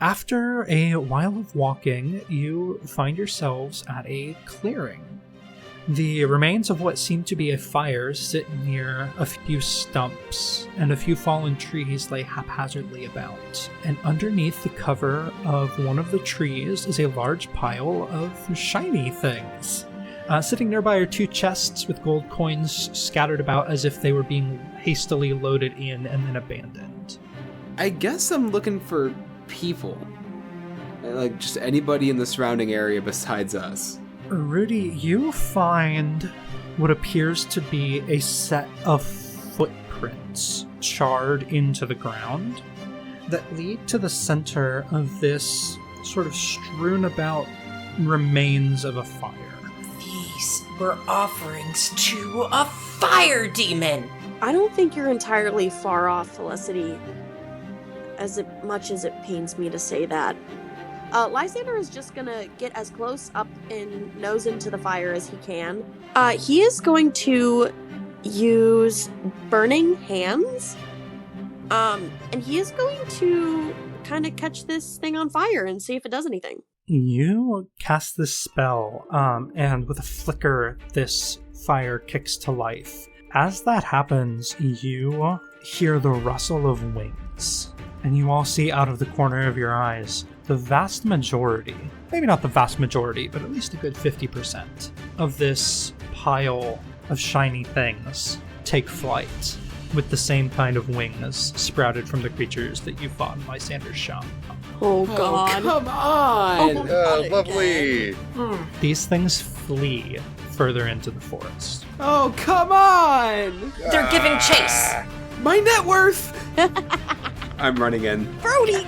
After a while of walking, you find yourselves at a clearing. The remains of what seemed to be a fire sit near a few stumps, and a few fallen trees lay haphazardly about. And underneath the cover of one of the trees is a large pile of shiny things. Sitting nearby are 2 chests with gold coins scattered about as if they were being hastily loaded in and then abandoned. I guess I'm looking for people. Like, just anybody in the surrounding area besides us. Rudy, you find what appears to be a set of footprints charred into the ground that lead to the center of this sort of strewn about remains of a fire. These were offerings to a fire demon! I don't think you're entirely far off, Felicity, as much as it pains me to say that. Lysander is just gonna get as close up and nose into the fire as he can. He is going to use burning hands, and he is going to kind of catch this thing on fire and see if it does anything. You cast this spell, and with a flicker, this fire kicks to life. As that happens, you hear the rustle of wings, and you all see out of the corner of your eyes the vast majority, maybe not the vast majority, but at least a good 50% of this pile of shiny things take flight with the same kind of wings sprouted from the creatures that you fought in Lysander's shop. Oh god. Oh, come on! Oh, lovely! These things flee further into the forest. Oh, come on! They're giving chase! My net worth! I'm running in. Brody!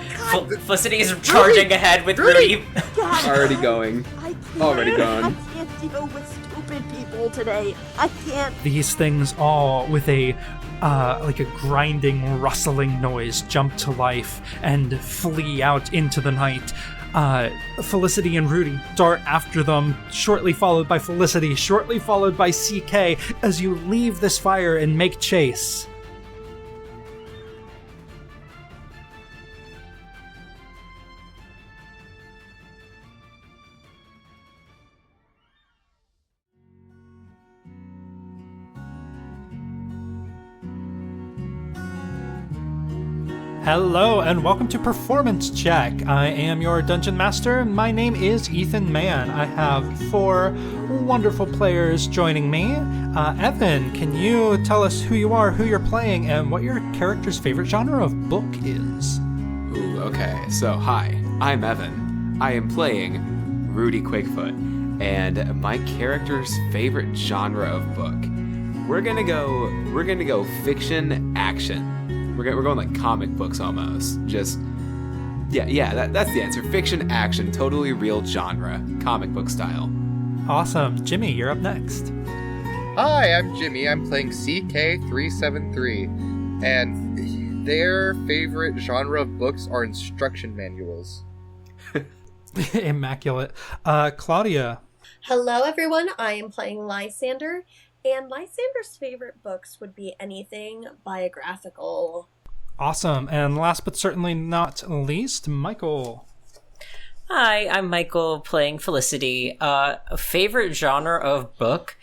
Felicity is charging ahead with Rudy. God. Already going. I can't, Already gone. I can't deal with stupid people today. I can't. These things all, with a like a grinding, rustling noise, jump to life and flee out into the night. Felicity and Rudy dart after them, shortly followed by Felicity, shortly followed by CK, as you leave this fire and make chase. Hello and welcome to Performance Check. I am your Dungeon Master. My name is Ethan Mann. I have 4 wonderful players joining me. Evan, can you tell us who you are, who you're playing, and what your character's favorite genre of book is? Ooh, okay. So, hi, I'm Evan. I am playing Rudy Quickfoot, and my character's favorite genre of book. We're gonna go fiction action. We're going like comic books almost. Just, that's the answer. Fiction, action, totally real genre. Comic book style. Awesome. Jimmy, you're up next. Hi, I'm Jimmy. I'm playing CK373, and their favorite genre of books are instruction manuals. Immaculate. Claudia. Hello, everyone. I am playing Lysander. And Lysander's favorite books would be anything biographical. Awesome. And last but certainly not least, Michael. Hi, I'm Michael playing Felicity. A favorite genre of book,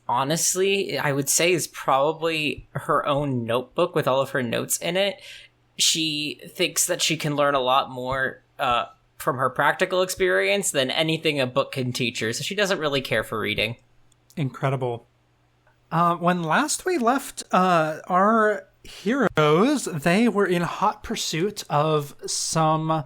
honestly, I would say is probably her own notebook with all of her notes in it. She thinks that she can learn a lot more from her practical experience than anything a book can teach her, so she doesn't really care for reading. Incredible. When last we left our heroes, they were in hot pursuit of some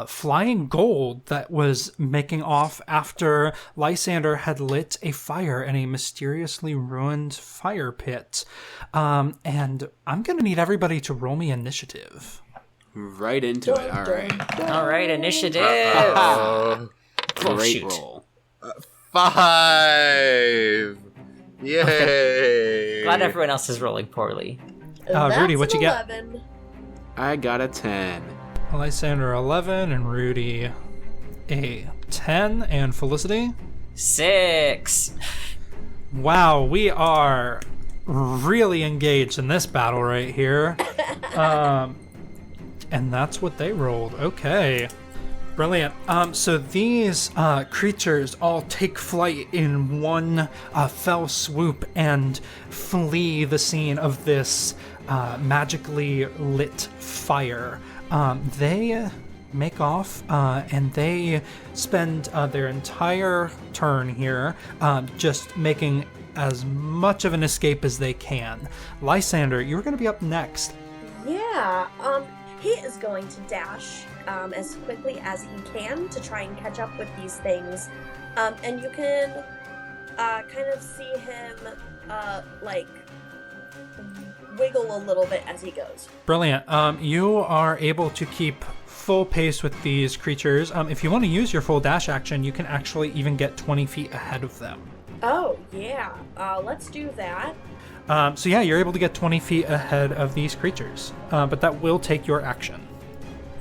flying gold that was making off after Lysander had lit a fire in a mysteriously ruined fire pit. And I'm going to need everybody to roll me initiative. Right into it, alright. Alright, initiative! Great shoot. roll. 5! Yay! Okay. Glad everyone else is rolling poorly. Rudy, what you get? get? I got a 10. Lysander 11 and Rudy a 10 and Felicity 6. Wow, we are really engaged in this battle right here. And that's what they rolled. Okay. Brilliant. So these creatures all take flight in one fell swoop and flee the scene of this magically lit fire. They make off and they spend their entire turn here just making as much of an escape as they can. Lysander, you're going to be up next. Yeah, he is going to dash as quickly as he can to try and catch up with these things. And you can kind of see him wiggle a little bit as he goes. Brilliant. You are able to keep full pace with these creatures. If you want to use your full dash action, you can actually even get 20 feet ahead of them. Oh, yeah. Let's do that. So yeah, you're able to get 20 feet ahead of these creatures, but that will take your action.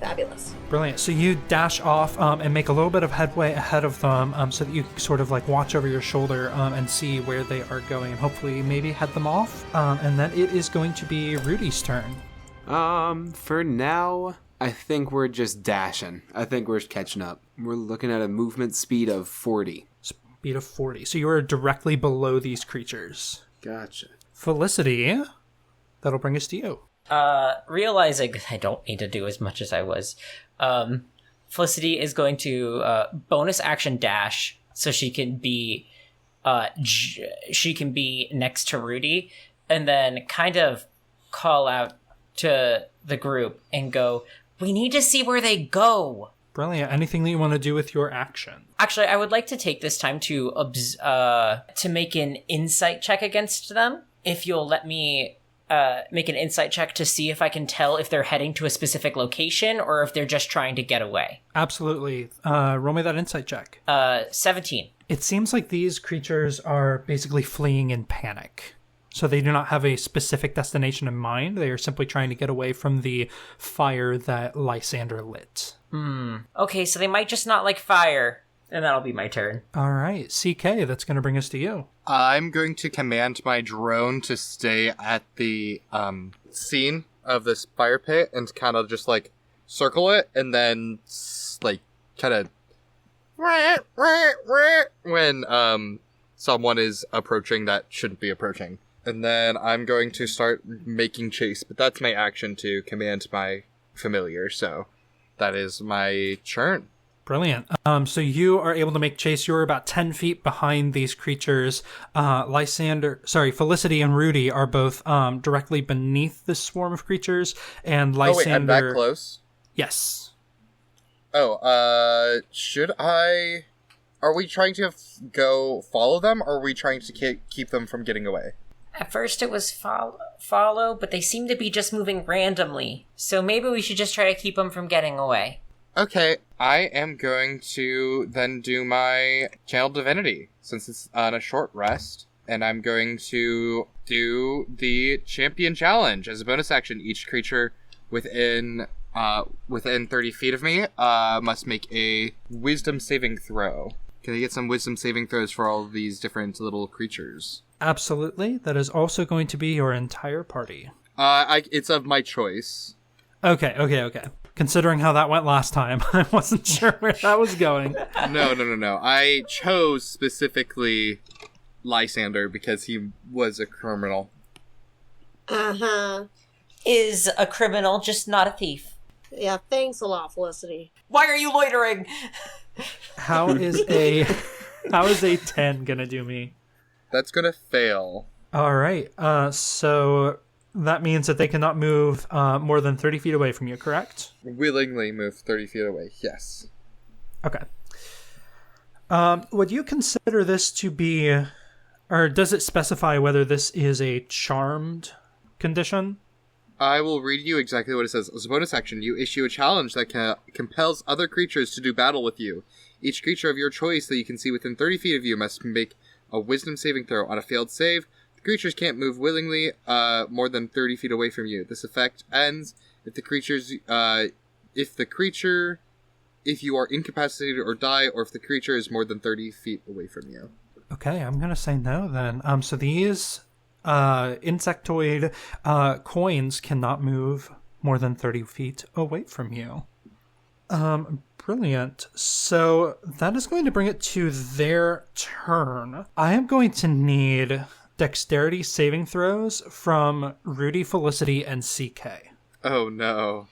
Fabulous. Brilliant. So you dash off and make a little bit of headway ahead of them so that you sort of like watch over your shoulder and see where they are going and hopefully maybe head them off. And then it is going to be Rudy's turn. For now, I think we're just dashing. I think we're catching up. We're looking at a movement speed of 40. Speed of 40. So you are directly below these creatures. Gotcha. Felicity, that'll bring us to you. Realizing I don't need to do as much as I was, Felicity is going to bonus action dash so she can be next to Rudy, and then kind of call out to the group and go, "We need to see where they go." Brilliant. Anything that you want to do with your action? Actually, I would like to take this time to make an insight check against them. If you'll let me make an insight check to see if I can tell if they're heading to a specific location or if they're just trying to get away. Absolutely. Roll me that insight check. 17. It seems like these creatures are basically fleeing in panic. So they do not have a specific destination in mind. They are simply trying to get away from the fire that Lysander lit. Okay, so they might just not like fire. And that'll be my turn. All right. CK, that's going to bring us to you. I'm going to command my drone to stay at the scene of this fire pit and kind of just like circle it and then like kind of when someone is approaching that shouldn't be approaching. And then I'm going to start making chase, but that's my action to command my familiar, so that is my turn. Brilliant. So you are able to make chase. You're about 10 feet behind these creatures. Felicity and Rudy are both directly beneath this swarm of creatures, and Lysander... Oh, wait, I'm that close? Yes. Oh, should I... Are we trying to go follow them, or are we trying to keep them from getting away? At first it was follow, but they seem to be just moving randomly. So maybe we should just try to keep them from getting away. Okay, I am going to then do my Channel Divinity, since it's on a short rest, and I'm going to do the Champion Challenge. As a bonus action, each creature within 30 feet of me must make a Wisdom saving throw. Can I get some Wisdom saving throws for all of these different little creatures? Absolutely. That is also going to be your entire party. It's of my choice. Okay. Considering how that went last time, I wasn't sure where that was going. No. I chose specifically Lysander because he was a criminal. Uh-huh. Is a criminal, just not a thief. Yeah, thanks a lot, Felicity. Why are you loitering? How is a 10 gonna do me? That's gonna fail. All right. So that means that they cannot move more than 30 feet away from you, correct? Willingly move 30 feet away, yes. Okay. Would you consider this to be, or does it specify whether this is a charmed condition? I will read you exactly what it says. As a bonus action, you issue a challenge that compels other creatures to do battle with you. Each creature of your choice that you can see within 30 feet of you must make a Wisdom saving throw. On a failed save, the creatures can't move willingly more than 30 feet away from you. This effect ends if you are incapacitated or die, or if the creature is more than 30 feet away from you. Okay, I'm going to say no then. So these insectoid coins cannot move more than 30 feet away from you. Brilliant. So that is going to bring it to their turn. I am going to need dexterity saving throws from Rudy, Felicity, and CK. Oh no.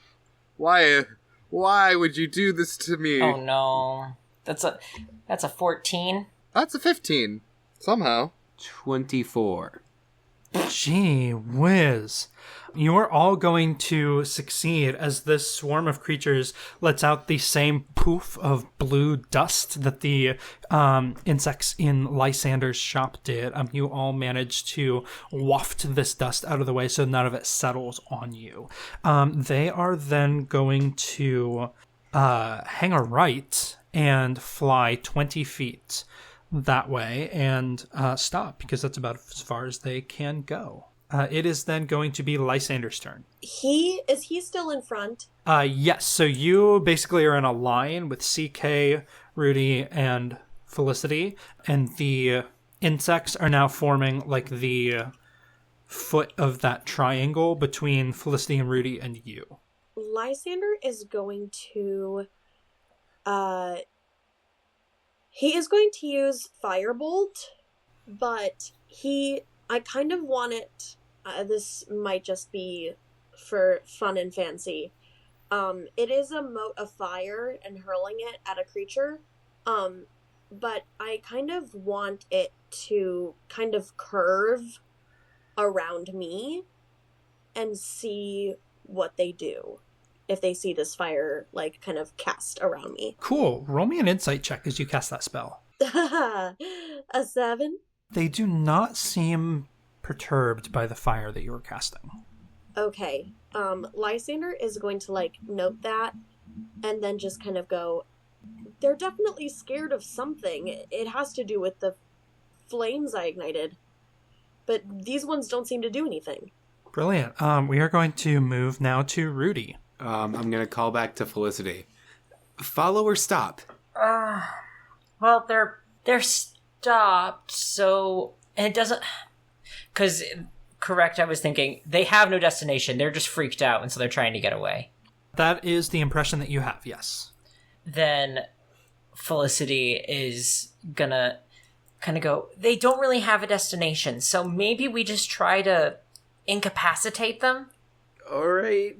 Why would you do this to me? Oh no. That's a 14. That's a 15. Somehow. 24. Gee whiz. You are all going to succeed as this swarm of creatures lets out the same poof of blue dust that the insects in Lysander's shop did. You all manage to waft this dust out of the way so none of it settles on you. They are then going to hang a right and fly 20 feet that way and stop, because that's about as far as they can go. It is then going to be Lysander's turn. Is he still in front? Yes, so you basically are in a line with CK, Rudy, and Felicity, and the insects are now forming like the foot of that triangle between Felicity and Rudy and you. Lysander is going to he is going to use Firebolt, but I kind of want it, this might just be for fun and fancy. It is a mote of fire and hurling it at a creature, but I kind of want it to kind of curve around me and see what they do if they see this fire, like, kind of cast around me. Cool. Roll me an insight check as you cast that spell. A 7? They do not seem perturbed by the fire that you were casting. Okay. Lysander is going to, like, note that and then just kind of go, they're definitely scared of something. It has to do with the flames I ignited. But these ones don't seem to do anything. Brilliant. We are going to move now to Rudy. I'm going to call back to Felicity. Follow or stop? Well, they're stopped, so... And it doesn't... Because, correct, I was thinking, they have no destination. They're just freaked out, and so they're trying to get away. That is the impression that you have, yes. Then Felicity is gonna kind of go, they don't really have a destination, so maybe we just try to incapacitate them? All right.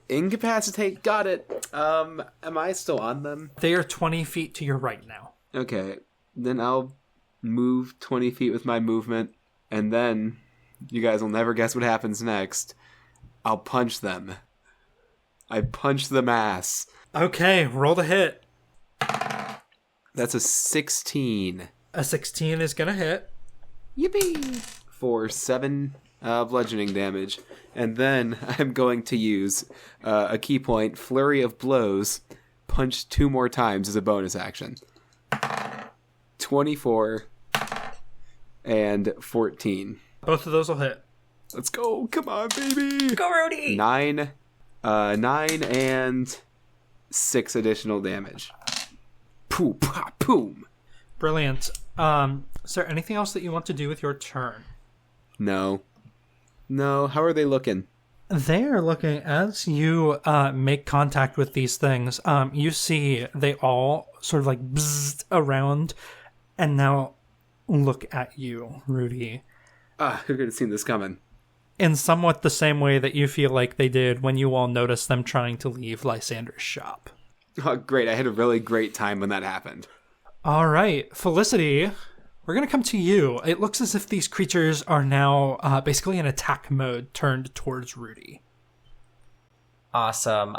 Incapacitate, got it. Am I still on them? They are 20 feet to your right now. Okay, then I'll move 20 feet with my movement, and then, you guys will never guess what happens next. I'll punch them. I punch them ass. Okay, roll the hit. That's a 16. A 16 is going to hit. Yippee! For 7 bludgeoning damage. And then I'm going to use a key point, Flurry of Blows, punch 2 more times as a bonus action. 24 and 14. Both of those will hit. Let's go. Come on, baby. Go, Rudy! 9 and 6 additional damage. Poo, pop, boom. Brilliant. Is there anything else that you want to do with your turn? No. How are they looking? They are looking, as you make contact with these things, you see they all sort of like bzzz around and now look at you, Rudy. Who could have seen this coming? In somewhat the same way that you feel like they did when you all noticed them trying to leave Lysander's shop. Oh, great. I had a really great time when that happened. All right, Felicity, we're going to come to you. It looks as if these creatures are now basically in attack mode turned towards Rudy. Awesome.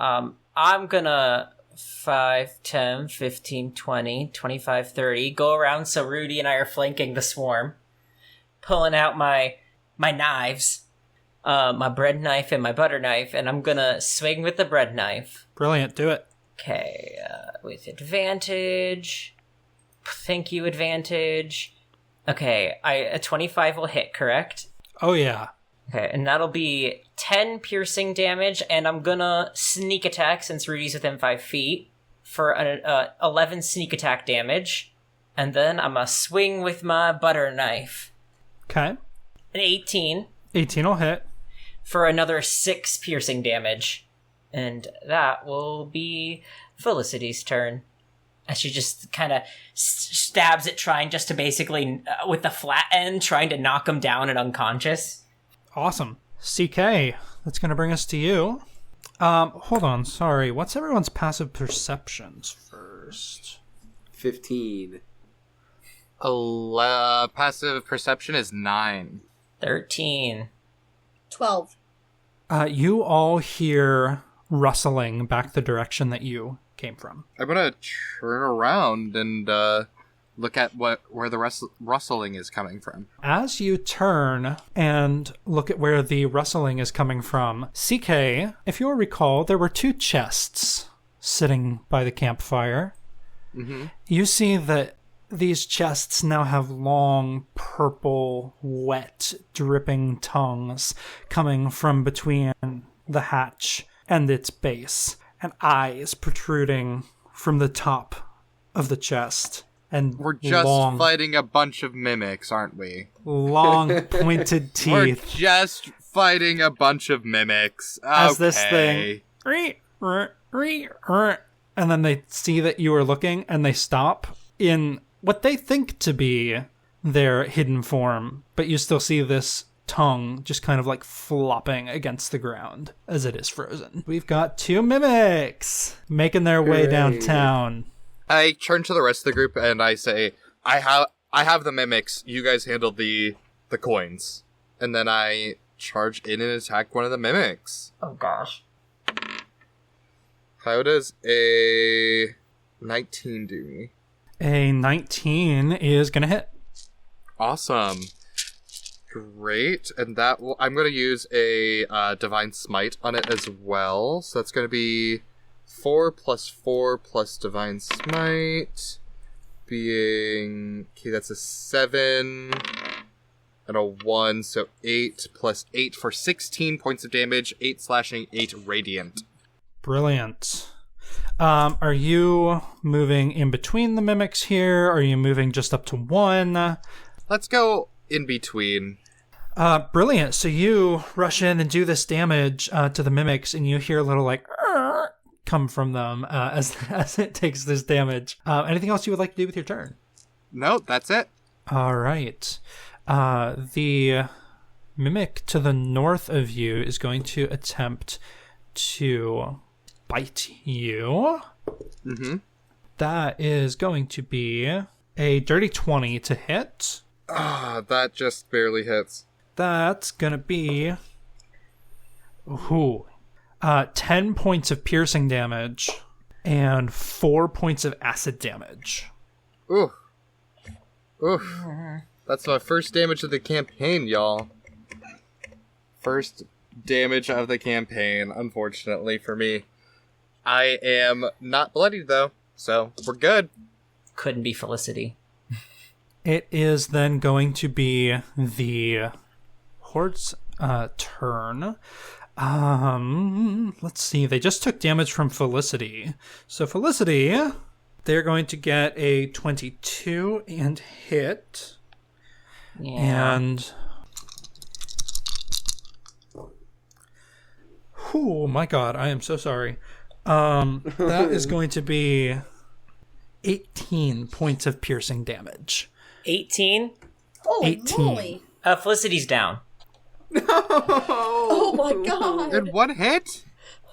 I'm gonna 5, 10, 15, 20, 25, 30 go around so Rudy and I are flanking the swarm, pulling out my knives, my bread knife and my butter knife, and I'm gonna swing with the bread knife. Brilliant, do it. Okay, with advantage. Thank you, advantage. Okay, a 25 will hit, correct? Oh, yeah. Okay, and that'll be 10 piercing damage, and I'm gonna sneak attack since Rudy's within 5 feet for an 11 sneak attack damage. And then I'm gonna swing with my butter knife. Okay. An 18. 18 will hit. for another 6 piercing damage. And that will be Felicity's turn. As she just kind of stabs it, trying just to basically, with the flat end, trying to knock him down and unconscious. Awesome. CK, that's going to bring us to you. Hold on, sorry. What's everyone's passive perceptions first? 15. Passive perception is 9. 13. 12. You all hear rustling back the direction that you came from. I'm gonna turn around and look at where the rustling is coming from. As you turn and look at where the rustling is coming from, CK, if you'll recall, there were 2 chests sitting by the campfire. Mm-hmm. You see that these chests now have long, purple, wet, dripping tongues coming from between the hatch and its base, and eyes protruding from the top of the chest. And we're just fighting a bunch of mimics, aren't we? Long, pointed teeth. We're just fighting a bunch of mimics. As this thing... And then they see that you are looking, and they stop in what they think to be their hidden form, but you still see this tongue just kind of like flopping against the ground as it is frozen. We've got 2 mimics making their way downtown. I turn to the rest of the group and I say, I have the mimics, you guys handle the coins. And then I charge in and attack one of the mimics. Oh gosh. How does a 19 do me? A 19 is gonna hit. Awesome. Great. And that will, I'm going to use a Divine Smite on it as well. So that's going to be 4 plus 4 plus Divine Smite. Being... Okay, that's a 7 and a 1. So 8 plus 8 for 16 points of damage. 8 slashing, 8 radiant. Brilliant. Are you moving in between the mimics here? Are you moving just up to 1? Let's go in between. Brilliant. So you rush in and do this damage to the mimics, and you hear a little like come from them as it takes this damage. Anything else you would like to do with your turn? No, that's it. All right. The mimic to the north of you is going to attempt to bite you. Mm-hmm. That is going to be a dirty 20 to hit. That just barely hits. That's gonna be 10 points of piercing damage and 4 points of acid damage. Ooh. That's my first damage of the campaign, y'all. First damage of the campaign, unfortunately for me. I am not bloodied, though, so we're good. Couldn't be Felicity. It is then going to be the Horde's turn. Let's see. They just took damage from Felicity. So Felicity, they're going to get a 22 and hit. Yeah. And... oh my god, I am so sorry. That is going to be 18 points of piercing damage. 18? Holy 18. moly. Felicity's down. Oh my god. In one hit?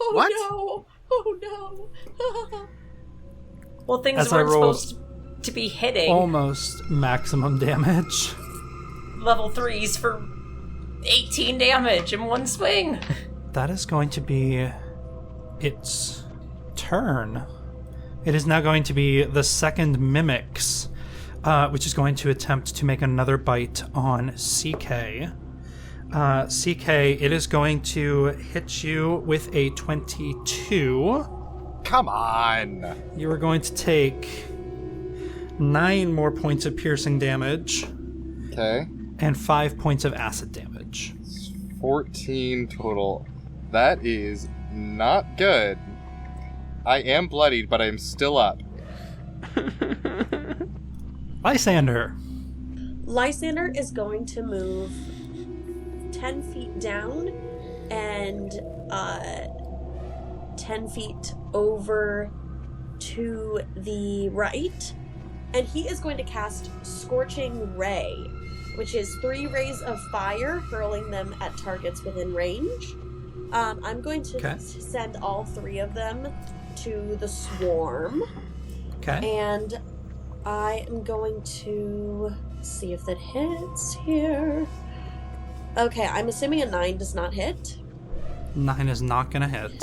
Oh What? no. Oh no. Well, things As I weren't rolled supposed to be hitting almost maximum damage. level 3s for 18 damage in one swing. That is going to be its turn. It is now going to be the second mimics, which is going to attempt to make another bite on CK. CK, it is going to hit you with a 22. Come on. You are going to take 9 more points of piercing damage Okay. and 5 points of acid damage. 14 total. That is not good. I am bloodied, but I'm still up. Lysander. Lysander is going to move 10 feet down and 10 feet over to the right. And he is going to cast Scorching Ray, which is 3 rays of fire, hurling them at targets within range. I'm going to send all 3 of them to the swarm. Okay. And I am going to see if that hits here. Okay, I'm assuming a 9 does not hit. 9 is not gonna hit.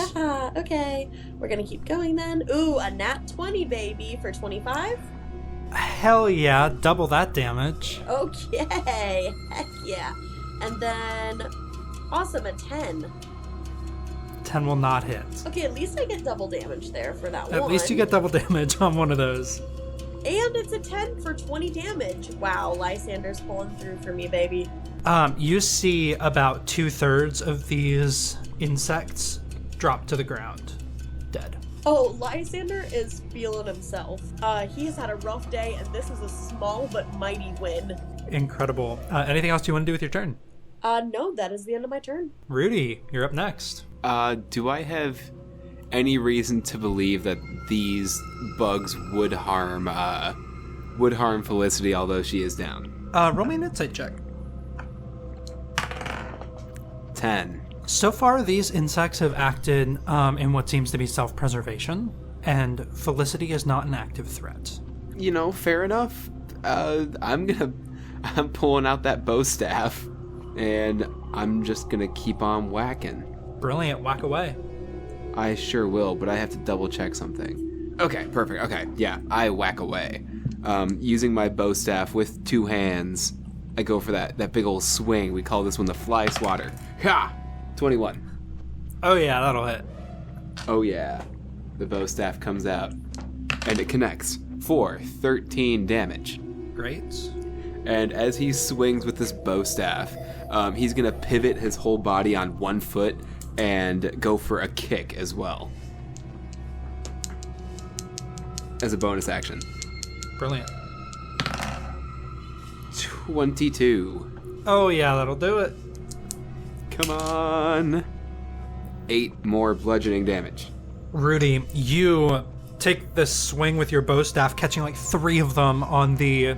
Okay, we're gonna keep going then. Ooh, a nat 20, baby, for 25. Hell yeah, double that damage. Okay, heck yeah. And then, awesome, a 10. 10 will not hit. Okay, at least I get double damage there for that one. At least you get double damage on one of those. And it's a 10 for 20 damage. Wow, Lysander's pulling through for me, baby. You see about 2/3 of these insects drop to the ground, dead. Oh, Lysander is feeling himself. He has had a rough day, and this is a small but mighty win. Incredible. Anything else you want to do with your turn? No, that is the end of my turn. Rudy, you're up next. Do I have any reason to believe that these bugs would harm Felicity, although she is down? Roll me an insight check. 10. So far, these insects have acted in what seems to be self-preservation, and Felicity is not an active threat. You know, fair enough. I'm pulling out that bow staff, and I'm just gonna keep on whacking. Brilliant, whack away. I sure will, but I have to double check something. Okay, perfect. Okay, yeah, I whack away. Using my bow staff with 2 hands, I go for that big old swing. We call this one the fly swatter. Ha! 21. Oh yeah, that'll hit. Oh yeah. The bow staff comes out, and it connects for 13 damage. Great. And as he swings with this bow staff, he's gonna pivot his whole body on 1 foot and go for a kick as well, as a bonus action. Brilliant. 22. Oh yeah, that'll do it. Come on. 8 more bludgeoning damage. Rudy, you take this swing with your bow staff, catching like 3 of them on the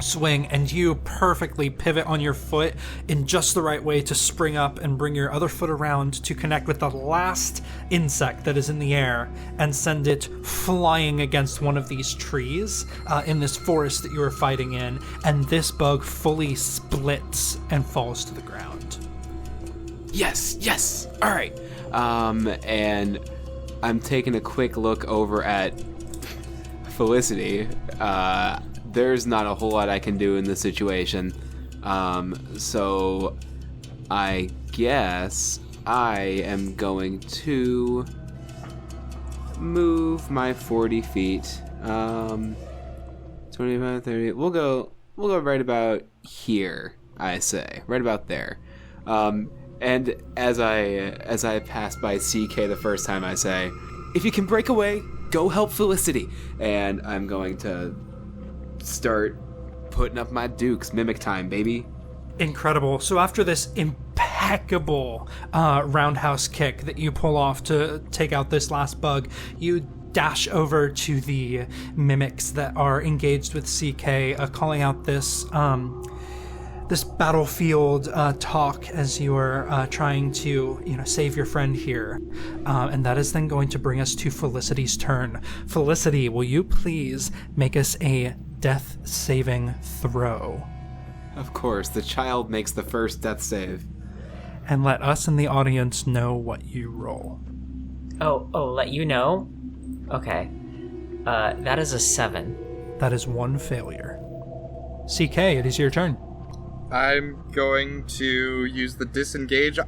swing, and you perfectly pivot on your foot in just the right way to spring up and bring your other foot around to connect with the last insect that is in the air and send it flying against one of these trees in this forest that you are fighting in, and this bug fully splits and falls to the ground. Yes. All right. And I'm taking a quick look over at Felicity. There's not a whole lot I can do in this situation. So I guess I am going to move my 40 feet. 25, 30. We'll go right about here, I say. Right about there. And as I pass by CK the first time, I say, if you can break away, go help Felicity. And I'm going to start putting up my dukes. Mimic time, baby. Incredible. So after this impeccable roundhouse kick that you pull off to take out this last bug, you dash over to the mimics that are engaged with CK, calling out this battlefield talk as you are trying to, save your friend here. And that is then going to bring us to Felicity's turn. Felicity, will you please make us a death saving throw? Of course, the child makes the first death save. And let us in the audience know what you roll. Oh, let you know? Okay. That is a 7. That is 1 failure. CK, it is your turn. I'm going to use the disengage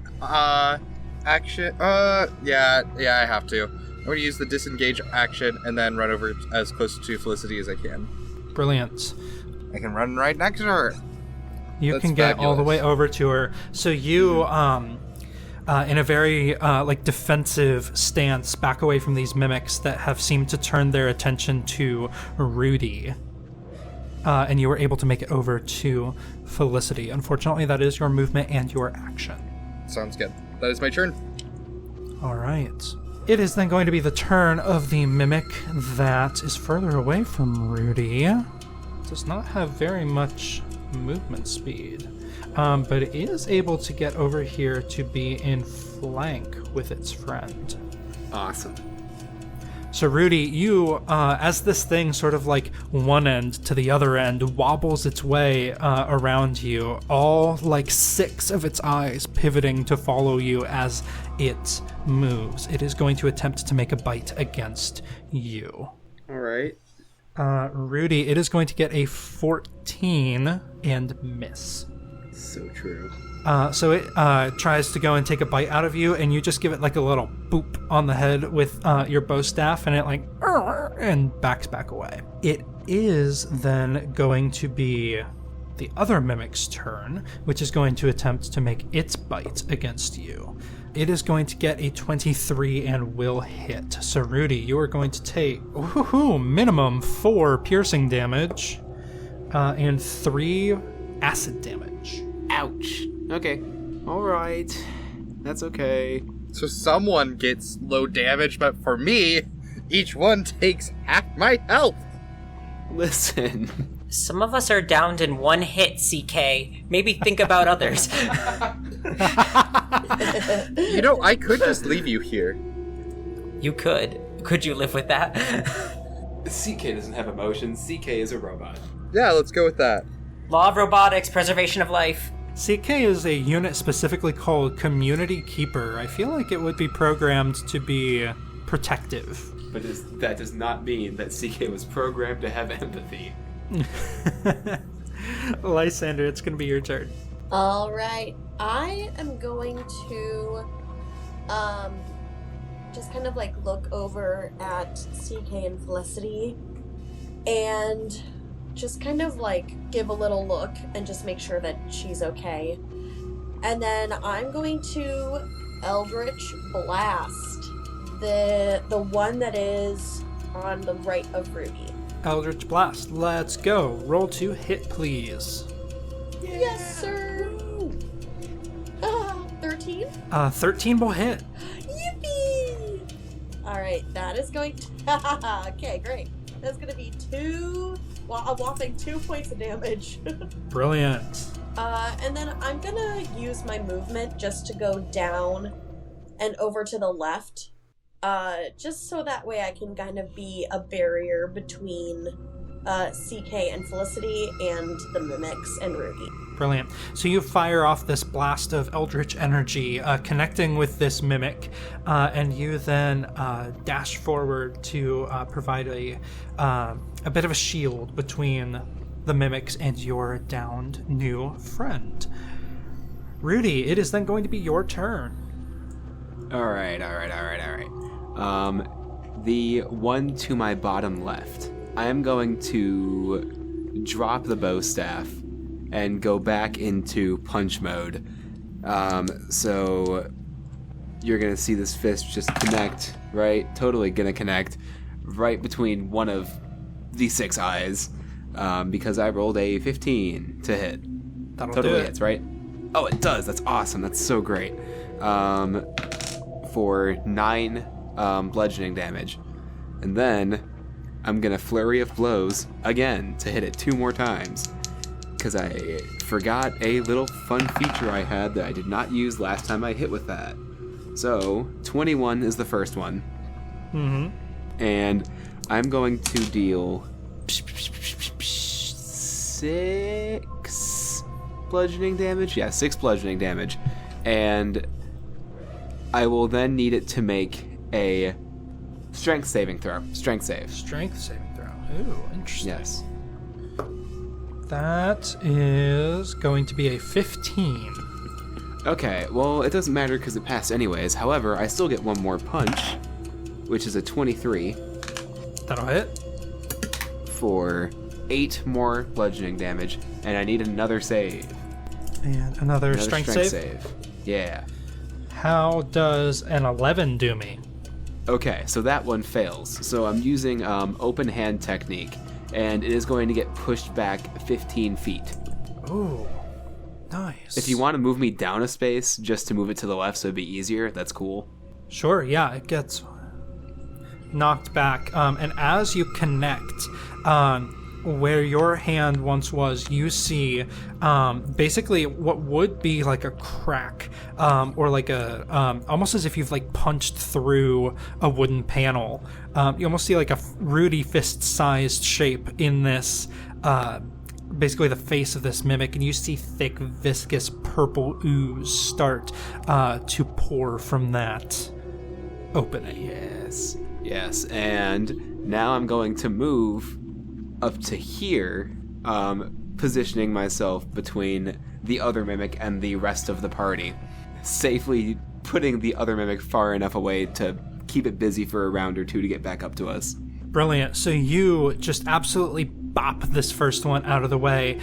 action. Yeah, I have to. I'm going to use the disengage action and then run over as close to Felicity as I can. Brilliant. I can run right next to her. You can get all the way over to her. So you, in a very defensive stance, back away from these mimics that have seemed to turn their attention to Rudy. And you were able to make it over to Felicity. Unfortunately, that is your movement and your action. Sounds good. that is my turn. All right. It is then going to be the turn of the mimic that is further away from Rudy. Does not have very much movement speed, but it is able to get over here to be in flank with its friend. Awesome. So Rudy, you, as this thing sort of like one end to the other end wobbles its way around you, all like 6 of its eyes pivoting to follow you as it moves. It is going to attempt to make a bite against you. All right. Rudy, it is going to get a 14 and miss. So true. So it tries to go and take a bite out of you, and you just give it like a little boop on the head with your bow staff, and it like and backs back away. It is then going to be the other mimic's turn, which is going to attempt to make its bite against you. It is going to get a 23 and will hit. So Rudy, you are going to take minimum 4 piercing damage and 3 acid damage. Ouch. Okay. All right. That's okay. So someone gets low damage, but for me, each one takes half my health. Listen. Some of us are downed in 1 hit, CK. Maybe think about others. You know, I could just leave you here. You could. Could you live with that? CK doesn't have emotions. CK is a robot. Yeah, let's go with that. Law of robotics, preservation of life. CK is a unit specifically called Community Keeper. I feel like it would be programmed to be protective. But that does not mean that CK was programmed to have empathy. Lysander, it's going to be your turn. All right. I am going to just kind of like look over at CK and Felicity and just kind of like give a little look and just make sure that she's okay. And then I'm going to Eldritch Blast the one that is on the right of Rudy. Eldritch Blast, let's go. Roll to hit, please. Yes, sir. 13? 13 will hit. Yippee! Alright, that is going to... okay, great. That's going to be a whopping 2 points of damage. Brilliant. And then I'm going to use my movement just to go down and over to the left. Just so that way I can kind of be a barrier between CK and Felicity and the mimics and Rudy. Brilliant. So you fire off this blast of eldritch energy, connecting with this mimic, and you then dash forward to provide a bit of a shield between the mimics and your downed new friend. Rudy, it is then going to be your turn. All right. The one to my bottom left, I am going to drop the bow staff and go back into punch mode. So you're gonna see this fist just connect, right? Totally gonna connect right between one of the 6 eyes, because I rolled a 15 to hit. That'll Totally do it. hits, right? Oh, it does. That's awesome. That's so great. For 9 bludgeoning damage. And then I'm gonna flurry of blows again to hit it 2 more times, because I forgot a little fun feature I had that I did not use last time I hit with that. So 21 is the first one. Mm-hmm. And I'm going to deal 6 bludgeoning damage. Yeah, 6 bludgeoning damage. And I will then need it to make a strength saving throw. Strength save. Strength saving throw. Ooh, interesting. Yes. That is going to be a 15. Okay, well, it doesn't matter because it passed anyways. However, I still get one more punch, which is a 23. That'll hit. For 8 more bludgeoning damage, and I need another save. And another strength save. Yeah. How does an 11 do me? Okay, so that one fails. So I'm using open hand technique, and it is going to get pushed back 15 feet. Ooh. Nice. If you want to move me down a space just to move it to the left so it'd be easier, that's cool. Sure, yeah, it gets knocked back. And as you connect, where your hand once was, you see basically what would be like a crack, or like a almost as if you've like punched through a wooden panel. You almost see like a Rudy fist-sized shape in this, basically the face of this mimic, and you see thick, viscous purple ooze start to pour from that opening. Yes, and now I'm going to move up to here, positioning myself between the other mimic and the rest of the party, safely putting the other mimic far enough away to keep it busy for a round or two to get back up to us. Brilliant. So you just absolutely bop this first one out of the way,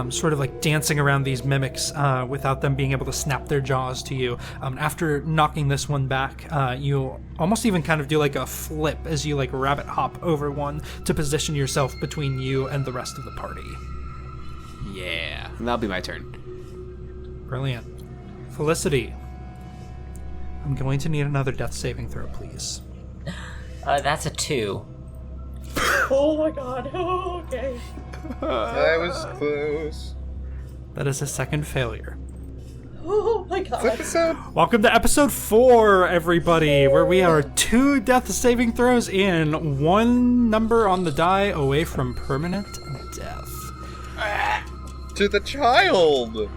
sort of like dancing around these mimics without them being able to snap their jaws to you. After knocking this one back, you almost even kind of do like a flip as you like rabbit hop over one to position yourself between you and the rest of the party. Yeah, and that'll be my turn. Brilliant. Felicity, I'm going to need another death saving throw, please. That's a 2. Oh my god. Oh, okay. That was close. That is a second failure. Oh my god. Episode. Welcome to episode 4, everybody, where we are 2 death saving throws in, 1 number on the die away from permanent death. To the child.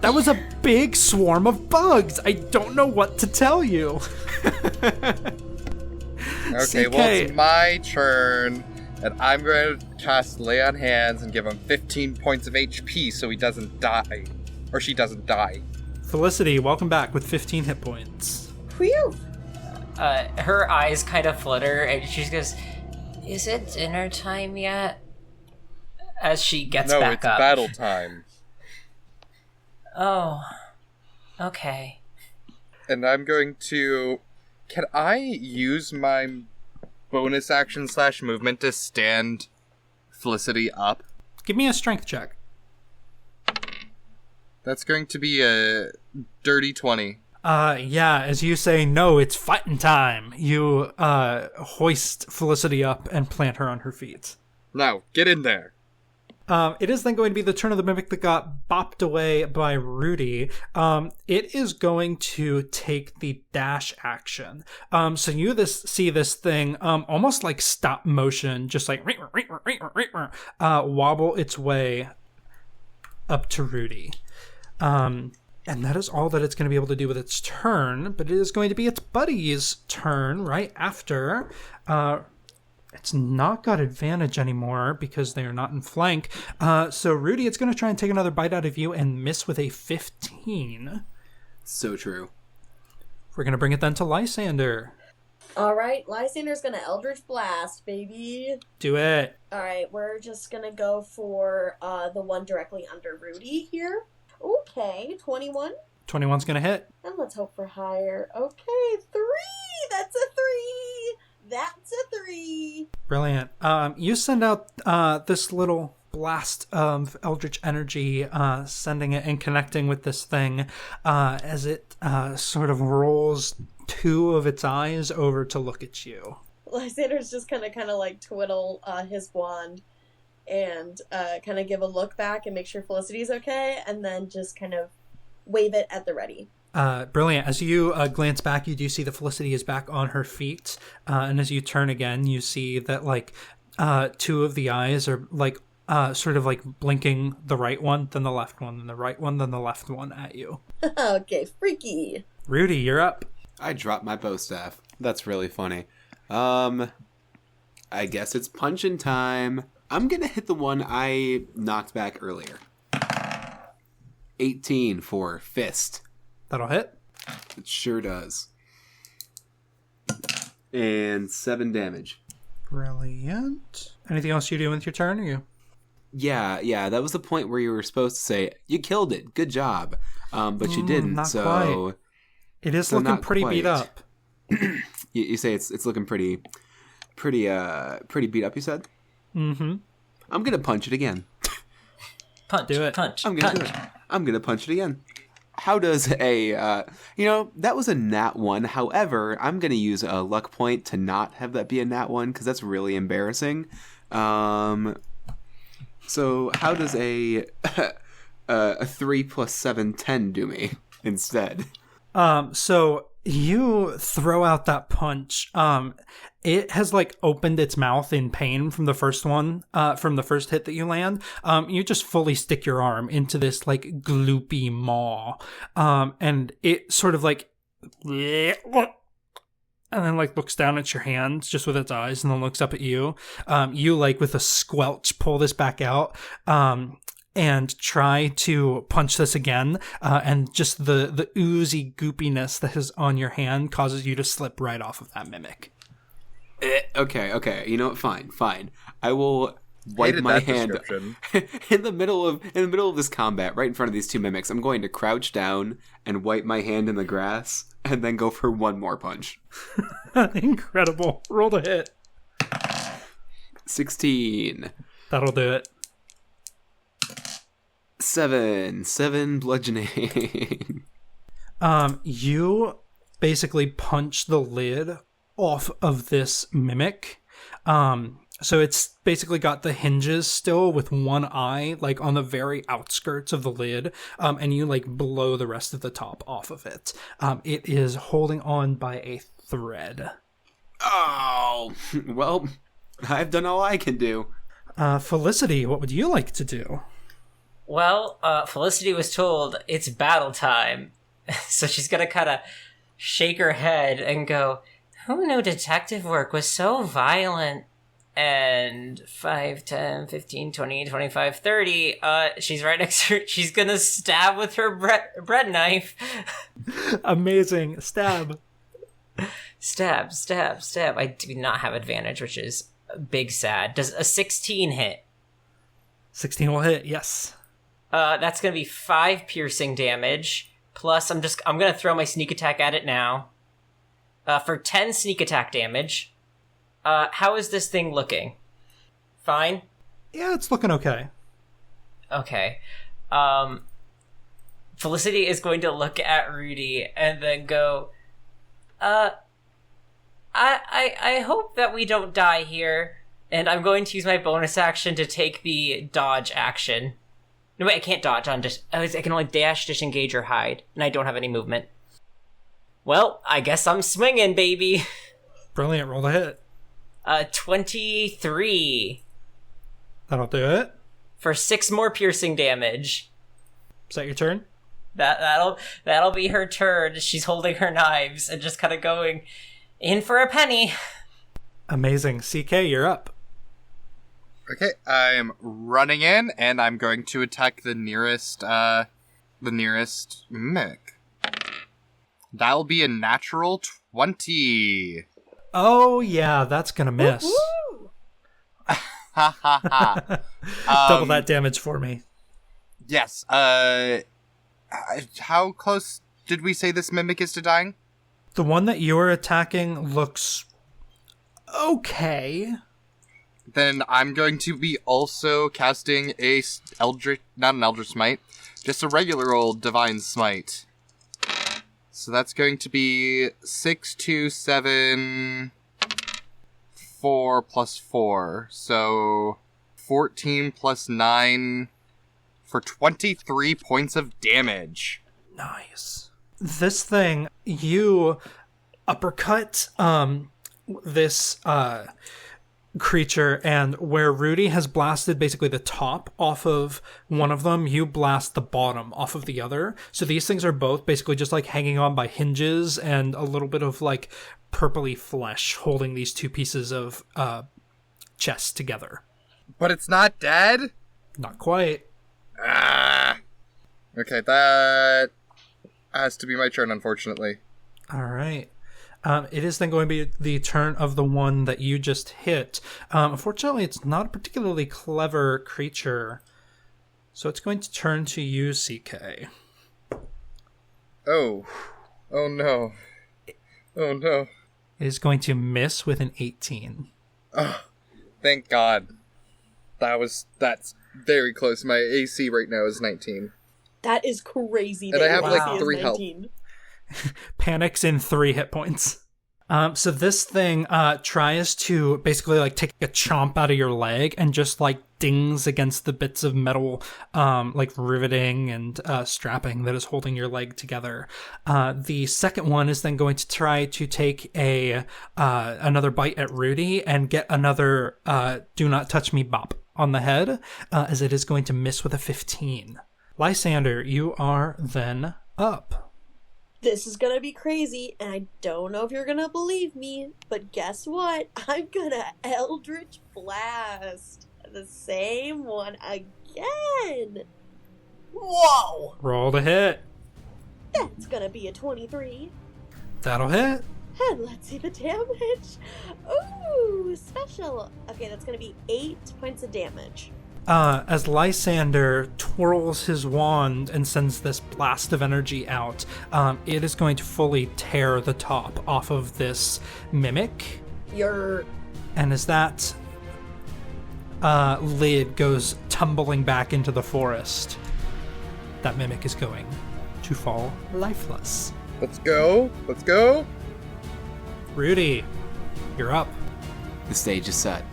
That was a big swarm of bugs. I don't know what to tell you. Okay, CK. well, it's my turn, and I'm going to cast Lay on Hands and give him 15 points of HP so he doesn't die. Or she doesn't die. Felicity, welcome back with 15 hit points. Whew. Her eyes kind of flutter, and she goes, "Is it dinner time yet?" As she gets No, back it's up. battle time. Oh, okay. And I'm going to... Can I use my bonus action / movement to stand Felicity up? Give me a strength check. That's going to be a dirty 20. Yeah, as you say, no, it's fighting time. You hoist Felicity up and plant her on her feet. Now, get in there. It is then going to be the turn of the mimic that got bopped away by Rudy. It is going to take the dash action. So you see this thing almost like stop motion, just like wobble its way up to Rudy. And that is all that it's going to be able to do with its turn, but it is going to be its buddy's turn right after. It's not got advantage anymore because they are not in flank. So, Rudy, it's going to try and take another bite out of you and miss with a 15. So true. We're going to bring it then to Lysander. Alright, Lysander's gonna Eldritch Blast, baby. Do it. Alright, we're just gonna go for the one directly under Rudy here. Okay, 21. 21's going to hit. And let's hope for higher. Okay, 3! That's a 3! That's a 3! Brilliant. You send out this little blast of eldritch energy, sending it and connecting with this thing as it sort of rolls 2 of its eyes over to look at you. Lysander's just kind of like twiddle his wand and kind of give a look back and make sure Felicity's okay, and then just kind of wave it at the ready. Brilliant. As you glance back, you do see that Felicity is back on her feet. And as you turn again, you see that like 2 of the eyes are like sort of like blinking, the right one, then the left one, then the right one, then the left one at you. Okay, freaky. Rudy, you're up. I dropped my bow staff. That's really funny. I guess it's punching time. I'm gonna hit the one I knocked back earlier. 18 for fist. That'll hit. It sure does. And 7 damage. Brilliant. Anything else you do with your turn, or you? Yeah, that was the point where you were supposed to say, you killed it, good job. But you didn't, not so... quite. It is looking pretty beat up. You say it's looking pretty beat up, you said? Mm-hmm. I'm gonna punch it again. punch, Do it. punch, I'm gonna punch. do it. I'm gonna punch it again. How does a that was a nat 1. However, I'm gonna use a luck point to not have that be a nat 1 because that's really embarrassing. So how does a 3 plus 7, 10 do me instead? So you throw out that punch. It has like opened its mouth in pain from the first one, from the first hit that you land. You just fully stick your arm into this like gloopy maw. And it sort of like, and then like looks down at your hand just with its eyes and then looks up at you. You like with a squelch pull this back out. And try to punch this again, and just the oozy goopiness that is on your hand causes you to slip right off of that mimic. Okay. You know what? Fine. I will wipe Hated my that hand description. in the middle of this combat, right in front of these two mimics. I'm going to crouch down and wipe my hand in the grass, and then go for one more punch. Incredible. Roll to hit. 16. That'll do it. 7 bludgeoning. You basically punch the lid off of this mimic. So it's basically got the hinges still with one eye, like on the very outskirts of the lid. And you like blow the rest of the top off of it. It is holding on by a thread. Oh, well, I've done all I can do. Felicity, what would you like to do? Well, Felicity was told it's battle time, so she's gonna kind of shake her head and go, "Who knew detective work was so violent?" And 5, 10, 15, 20, 25, 30, she's right next to her. She's gonna stab with her bread knife. Amazing. Stab. Stab. I do not have advantage, which is big sad. Does a 16 hit? 16 will hit, yes. That's gonna be 5 piercing damage. Plus, I'm gonna throw my sneak attack at it now. For 10 sneak attack damage. How is this thing looking? Fine? Yeah, it's looking okay. Okay. Felicity is going to look at Rudy and then go, I hope that we don't die here. And I'm going to use my bonus action to take the dodge action. No, wait, I can't dodge on just... I can only dash, disengage, or hide. And I don't have any movement. Well, I guess I'm swinging, baby. Brilliant, roll to hit. 23. That'll do it. For 6 more piercing damage. Is that your turn? That'll be her turn. She's holding her knives and just kind of going in for a penny. Amazing. CK, you're up. Okay, I'm running in, and I'm going to attack the nearest mimic. That'll be a natural 20. Oh, yeah, that's gonna miss. Woo! Ha ha ha. Double that damage for me. Yes, how close did we say this mimic is to dying? The one that you're attacking looks okay. Then I'm going to be also casting a not an Eldritch Smite, just a regular old Divine Smite. So that's going to be 6, 2, 7, 4 plus 4. So 14 plus 9 for 23 points of damage. Nice. This thing, you uppercut this creature, and where Rudy has blasted basically the top off of one of them, you blast the bottom off of the other. So these things are both basically just like hanging on by hinges and a little bit of like purpley flesh holding these two pieces of chest together. But it's not dead? Not quite. Okay, that has to be my turn, unfortunately. All right. It is then going to be the turn of the one that you just hit. Unfortunately, it's not a particularly clever creature, so it's going to turn to you, CK. Oh no. Oh no. It is going to miss with an 18. Oh, thank God. That's very close. My AC right now is 19. That is crazy. And I have, like, 3 health. Panics in 3 hit points. So this thing tries to basically like take a chomp out of your leg and just like dings against the bits of metal like riveting and strapping that is holding your leg together. The second one is then going to try to take another bite at Rudy and get another do not touch me bop on the head, as it is going to miss with a 15. Lysander, you are then up. This is gonna be crazy, and I don't know if you're gonna believe me, but guess what? I'm gonna Eldritch Blast the same one again. Whoa! Roll to hit. That's gonna be a 23. That'll hit. And let's see the damage. Ooh, special. Okay, that's gonna be 8 points of damage. As Lysander twirls his wand and sends this blast of energy out, it is going to fully tear the top off of this mimic. And as that lid goes tumbling back into the forest, that mimic is going to fall lifeless. Let's go. Let's go. Rudy, you're up. The stage is set.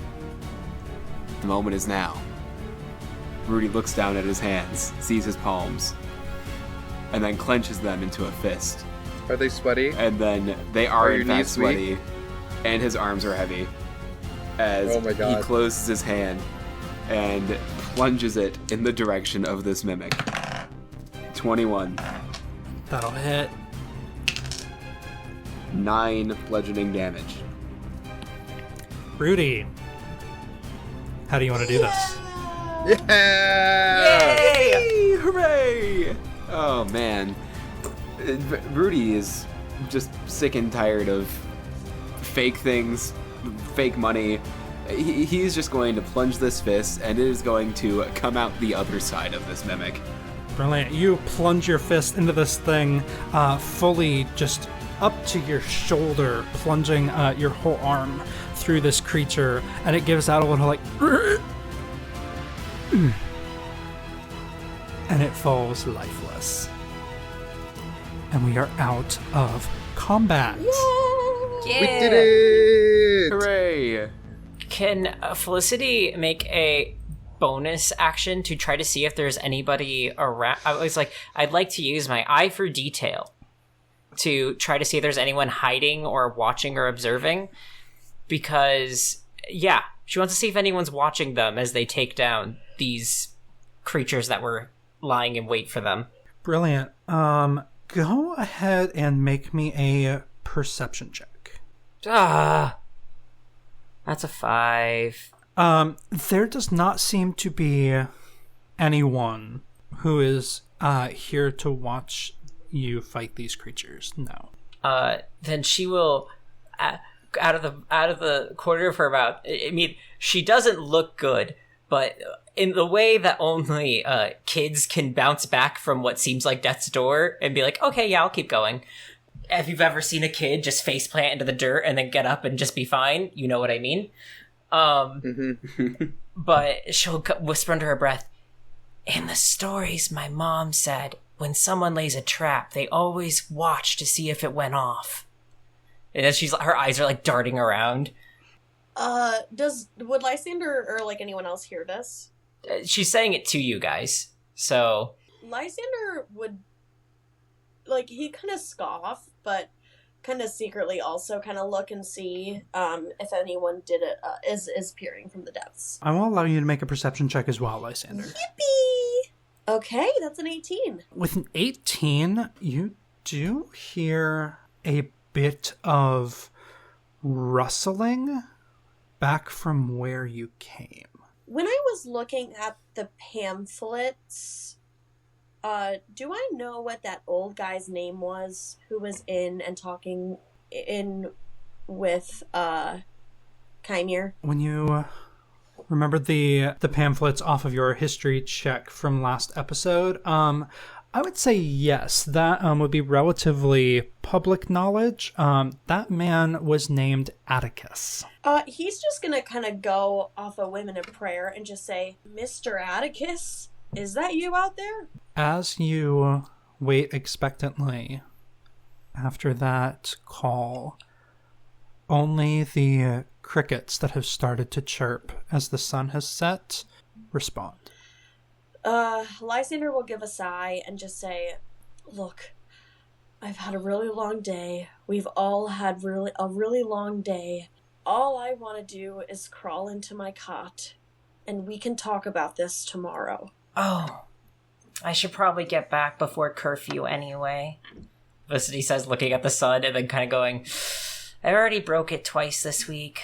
The moment is now. Rudy looks down at his hands, sees his palms, and then clenches them into a fist. Are they sweaty? And then they are your in fact knees sweaty, weak? and his arms are heavy. As Oh my God. he closes his hand and plunges it in the direction of this mimic. 21. That'll hit. 9 bludgeoning damage. Rudy, how do you want to do this? Yeah! Yay! Hooray! Oh man. Rudy is just sick and tired of fake things, fake money. He's just going to plunge this fist, and it is going to come out the other side of this mimic. Brilliant. You plunge your fist into this thing, fully just up to your shoulder, plunging your whole arm through this creature, and it gives out a little like... and it falls lifeless. And we are out of combat. Yeah. We did it! Hooray! Can Felicity make a bonus action to try to see if there's anybody around? I was like, I'd like to use my eye for detail to try to see if there's anyone hiding or watching or observing. Because, yeah, she wants to see if anyone's watching them as they take down these creatures that were lying in wait for them. Brilliant. Go ahead and make me a perception check. That's a 5. There does not seem to be anyone who is here to watch you fight these creatures. No. Then she will, out of the corner of her mouth. I mean, she doesn't look good, but in the way that only kids can bounce back from what seems like death's door and be like, okay, yeah, I'll keep going. If you've ever seen a kid just faceplant into the dirt and then get up and just be fine, you know what I mean. But she'll whisper under her breath, in the stories my mom said, when someone lays a trap, they always watch to see if it went off. And then her eyes are like darting around. Would Lysander or like anyone else hear this? She's saying it to you guys, so... Lysander would, like, he kind of scoff, but kind of secretly also kind of look and see if anyone is peering from the depths. I will allow you to make a perception check as well, Lysander. Yippee! Okay, that's an 18. With an 18, you do hear a bit of rustling back from where you came. When I was looking at the pamphlets, do I know what that old guy's name was who was in and talking in with Chimere? When you remembered the pamphlets off of your history check from last episode, I would say yes. That would be relatively public knowledge. That man was named Atticus. He's just gonna kind of go off a women of prayer and just say, Mr. Atticus, is that you out there? As you wait expectantly after that call, only the crickets that have started to chirp as the sun has set respond. Lysander will give a sigh and just say, look, I've had a really long day. We've all had a really long day. All I want to do is crawl into my cot, and we can talk about this tomorrow. Oh, I should probably get back before curfew anyway. Felicity says, looking at the sun and then kind of going, I already broke it twice this week.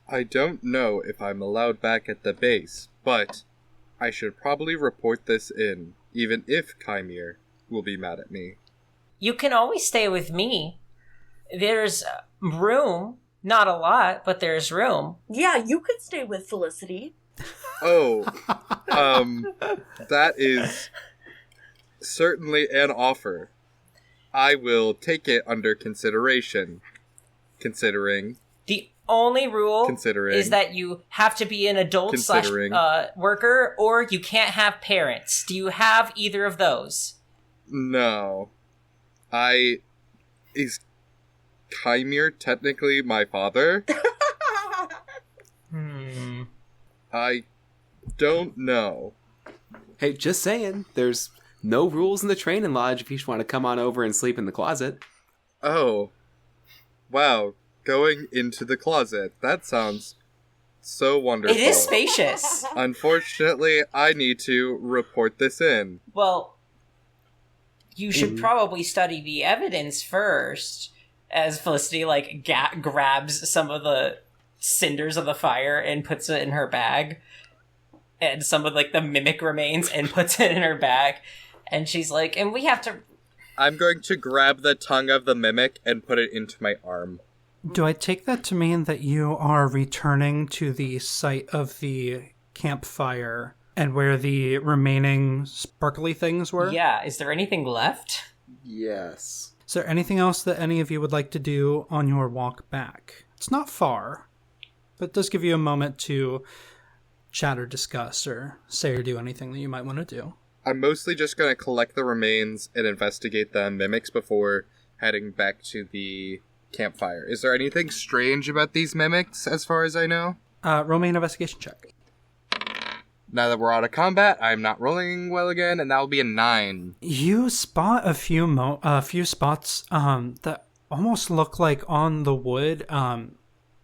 I don't know if I'm allowed back at the base, but I should probably report this in, even if Chimere will be mad at me. You can always stay with me. There's room. Not a lot, but there's room. Yeah, you could stay with Felicity. Oh, that is certainly an offer. I will take it under consideration. Considering. The only rule Considering. is that you have to be an adult / worker, or you can't have parents. Do you have either of those? No. Is Chimere technically my father? I don't know. Hey, just saying, there's no rules in the training lodge if you just want to come on over and sleep in the closet. Oh. Wow. Going into the closet. That sounds so wonderful. It is spacious. Unfortunately, I need to report this in. Well, you should probably study the evidence first, as Felicity, grabs some of the cinders of the fire and puts it in her bag, and some of, the mimic remains and puts it in her bag, and she's like, and we have to... I'm going to grab the tongue of the mimic and put it into my arm. Do I take that to mean that you are returning to the site of the campfire and where the remaining sparkly things were? Yeah, is there anything left? Yes. Is there anything else that any of you would like to do on your walk back? It's not far, but it does give you a moment to chat or discuss or say or do anything that you might want to do. I'm mostly just going to collect the remains and investigate the mimics before heading back to the campfire. Is there anything strange about these mimics, as far as I know? Roll me an investigation check. Now that we're out of combat, I'm not rolling well again, and that will be a 9. You spot a few spots that almost look like on the wood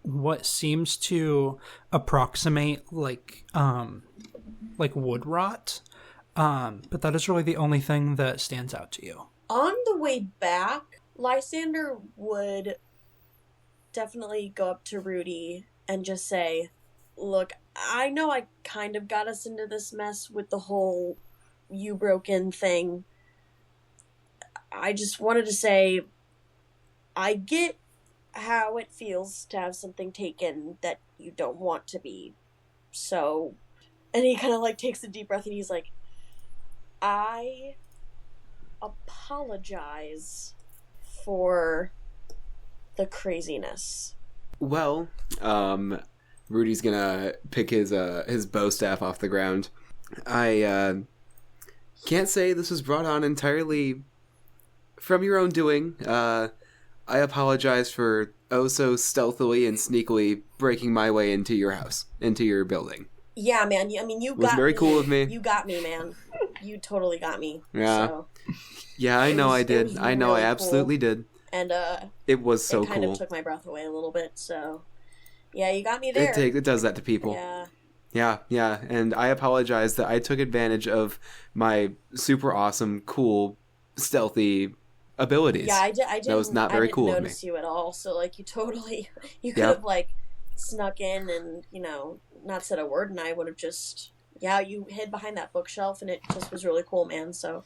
what seems to approximate like wood rot. But that is really the only thing that stands out to you. On the way back, Lysander would definitely go up to Rudy and just say, look, I know I kind of got us into this mess with the whole you broke in thing. I just wanted to say, I get how it feels to have something taken that you don't want to be. So, and he kind of takes a deep breath and he's like, I apologize for the craziness. Well, Rudy's gonna pick his bow staff off the ground. I can't say this was brought on entirely from your own doing. I apologize for so stealthily and sneakily breaking my way into your house, into your building. Yeah, man. I mean, you got me. It was very cool of me. You got me, man. You totally got me. Yeah. So. Yeah, I know I did. I know I absolutely did. And it was so cool. It kind of took my breath away a little bit, so yeah, you got me there. It does that to people. Yeah, and I apologize that I took advantage of my super awesome, cool, stealthy abilities. Yeah, I didn't. That was not very cool of me. I didn't notice you at all. So you could have snuck in and not said a word, and I would have just you hid behind that bookshelf, and it just was really cool, man. So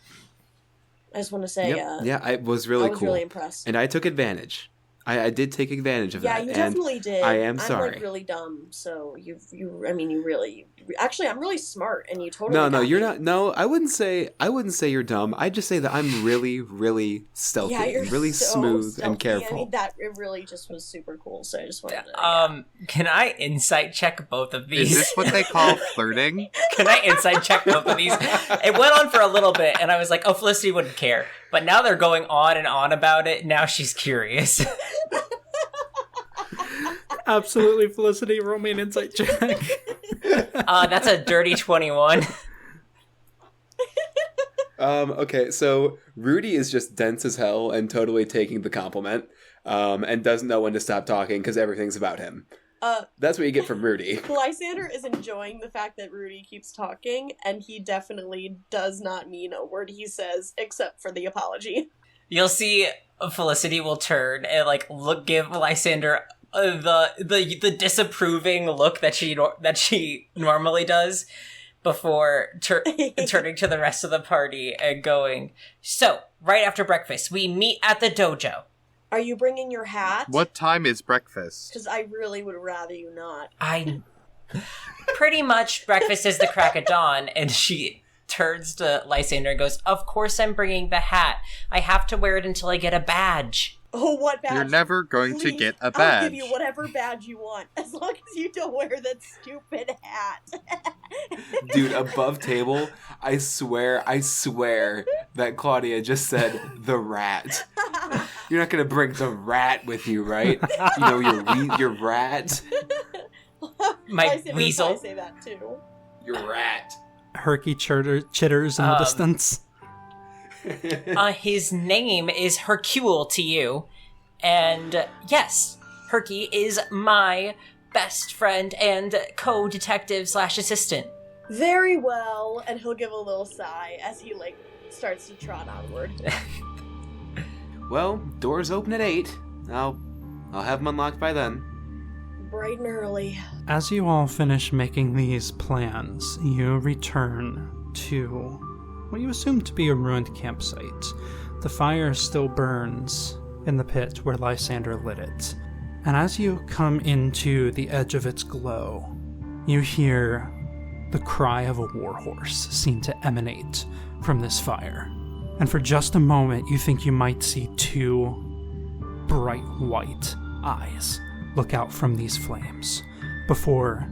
I just want to say, it was really cool. Really impressed, and I took advantage. I did take advantage of Yeah, that. you and definitely did. I am sorry. I'm like really dumb, so you really. Actually, I'm really smart, and you totally. No, got you're me. not. No, I wouldn't say you're dumb. I'd just say that I'm really, really stealthy, Yeah, you're and really so smooth stealthy. and careful. I mean, that it really just was super cool. So I just wanted to. Can I insight check both of these? Is this what they call flirting? Can I insight check both of these? It went on for a little bit, and I was like, oh, Felicity wouldn't care. But now they're going on and on about it. Now she's curious. Absolutely, Felicity. Roll me an insight check. That's a dirty 21. Okay, so Rudy is just dense as hell and totally taking the compliment, and doesn't know when to stop talking because everything's about him. That's what you get from Rudy. Lysander is enjoying the fact that Rudy keeps talking, and he definitely does not mean a word he says except for the apology. You'll see Felicity will turn and give Lysander the disapproving look that she normally does before turning to the rest of the party and going, so right after breakfast we meet at the dojo. Are you bringing your hat? What time is breakfast? Because I really would rather you not. Pretty much breakfast is the crack of dawn. And she turns to Lysander and goes, of course I'm bringing the hat. I have to wear it until I get a badge. Oh, what badge? You're never going to Please, get a badge. I'll give you whatever badge you want, as long as you don't wear that stupid hat. Dude, above table, I swear that Claudia just said the rat. You're not gonna bring the rat with you, right? You know, your rat. My weasel. I say that too. Your rat. Herky chitters in the distance. His name is Hercule to you. And yes, Herky is my best friend and co-detective / assistant. Very well. And he'll give a little sigh as he, starts to trot onward. Well, doors open at 8. I'll have them unlocked by then. Bright and early. As you all finish making these plans, you return to what you assume to be a ruined campsite. The fire still burns in the pit where Lysander lit it. And as you come into the edge of its glow, you hear the cry of a warhorse seem to emanate from this fire. And for just a moment, you think you might see 2 bright white eyes look out from these flames before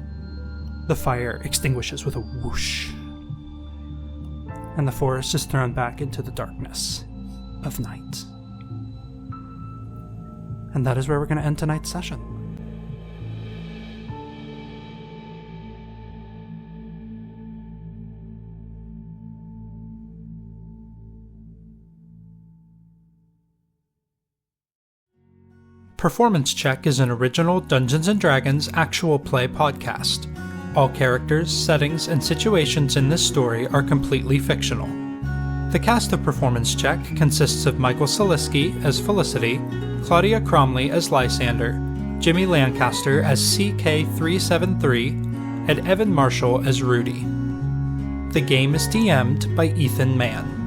the fire extinguishes with a whoosh. And the forest is thrown back into the darkness of night. And that is where we're going to end tonight's session. Performance Check is an original Dungeons & Dragons actual play podcast. All characters, settings, and situations in this story are completely fictional. The cast of Performance Check consists of Michael Saliski as Felicity, Claudia Cromley as Lysander, Jimmy Lancaster as CK373, and Evan Marshall as Rudy. The game is DM'd by Ethan Mann.